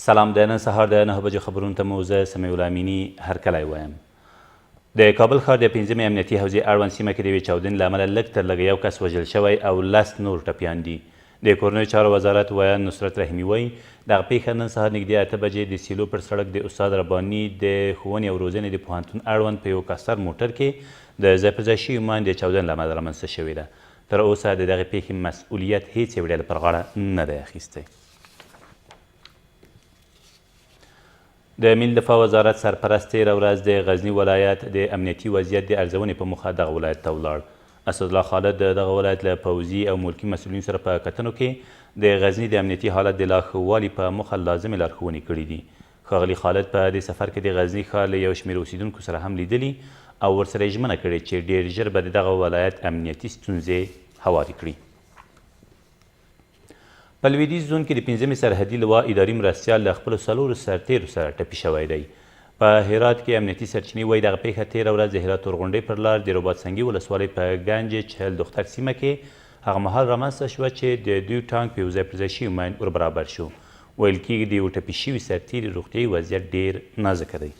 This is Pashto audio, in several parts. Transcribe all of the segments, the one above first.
سلام، د نن سهار د 9 بجو خبرونو ته مو زه سمیع الله امیني هرکلی وایم. د کابل ښار د 5مې امنیتي حوزې اړوند سیمه کې د یوې چاودنې له امله لږ تر لږه یو کس وژل شوی او 10 نور ټپیان دي. د کورنیو چارو وزارت ویان نصرت رحیمي وایي دغه پیښه نن سهار نږدې 8 بجې د سیلو پر سړک د استاد رباني د ښوونې او روزنې د پوهنتون اړوند په یو کاستر موټر کې د ځای پر ځای شوي ماین د چاودنې له امله رامنځته شوې ده. تر اوسه د دغې پیښې مسؤلیت هیڅ یوې ډلې پر غاړه نه دی اخیستی. د ملي دفاع وزارت سرپرست تېره ورځ د غزني ولایت د امنیتي وضعیت د ارزونې په موخه دغه ولایت ته ولاړ. اسدالله خالد د دغه ولایت له پوځي او ملکي مسؤلینو سره په کتنو کې د غزني د امنیتي حالت د لا ښه والي په موخه لازمې لارښوونې کړي دي. ښاغلي خالد په دې سفر کې د غزني ښار له یو شمېر اوسیدونکو سره هم لیدلي او ورسره یې ژمنه کړې چې ډېر ژر به د دغه ولایت امنیتي ستونزې هوارې کړي. په لویدیځ زون کې د 5مې سرحدي لوا اداري مرستیال له خپلو 4 سرتیرو سره ټپي شوی دی. په هرات کې امنیتي سرچینې وایي دغه پیښه تېره ورځ د هرات تورغونډۍ پر لار د رباط سنګي ولسوالۍ په ګنج چهل دختر سیمه کې هغه مهال رامنځته شوه چې د دوی ټانک په یو ځای پر ځای شوي ماین ور برابر شو. ویل کېږي د یو ټپي شوي سرتیري روغتیایي وضعیت ډېر نازکه دی.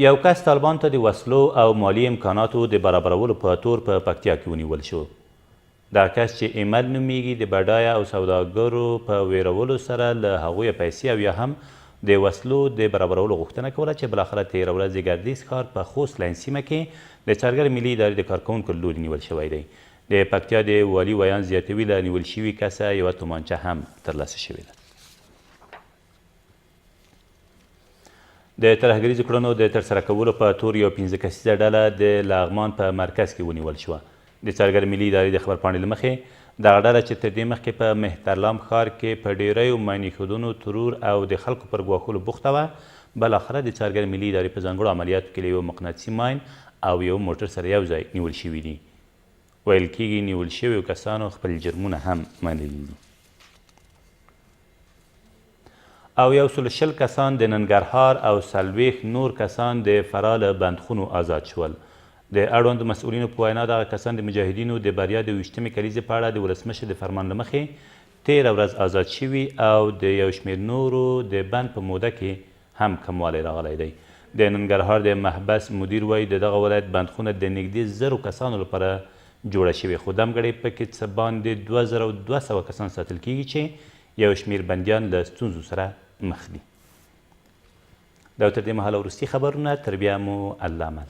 یو کس طالبانو ته د وسلو او مالي امکاناتو د برابرولو په تور په پکتیا کې ونیول شو. دغه کس چې ایمل نومیږي د بډایه او سوداګرو په ویرولو سره له هغوی پیسې او یا هم د وسلو د برابرولو غوښتنه کوله چې بالاخره تېره ورځ د ګردیز ښار په خوست لاین سیمه کې د څارګر ملي ادارې د کارکوونکو له لوري نیول شوی دی. د پکتیا د والي ویان زیاتوي له نیول شوي کسه یوه تومانچه هم ترلاسه شوې ده. د ترهګریزو کړنو د ترسره کولو په تور یو 15 کسیزه ډله د لغمان په مرکز کې ونیول شوه. د څارګر ملي ادارې د خبرپاڼې له مخې دغه ډله چې تر دې مخکې په مهترلام ښار کې په ډیریو ماین ایښودنو ترور او د خلکو پر ګواښلو بوخته وه، بالاخره د څارګر ملي ادارې په ځانګړو عملیاتو کې له یو مقناطیسي ماین او یو موټر سره یو ځای نیول شوي دي. ویل کېږي نیول شویو کسانو خپل جرمونه هم منلي دي. او 120 کسان د ننګرهار او 40 نور کسان د فراه له بندخونو آزاد شول. د اړوندو مسؤلینو په وینا دغه کسان د مجاهدینو د بریا د 20مې کلیزې په اړه د ولسمشر د فرمان له مخې تېره ورځ آزاد شوي او د یو شمېر نورو د بند په موده کې هم کموالی راغلی دی. د ننګرهار د محبس مدیر وایي د دغه ولایت بندخونه د نږدې 1000 کسانو لپاره جوړه شوې، خو دمګړی پکې څه باندې 2200 کسان ساتل کیږي چې یو شمېر بندیان له ستونزو سره مخ دي. دا تر دې مهاله وروستي خبرونه، تر بیا مو الله مل.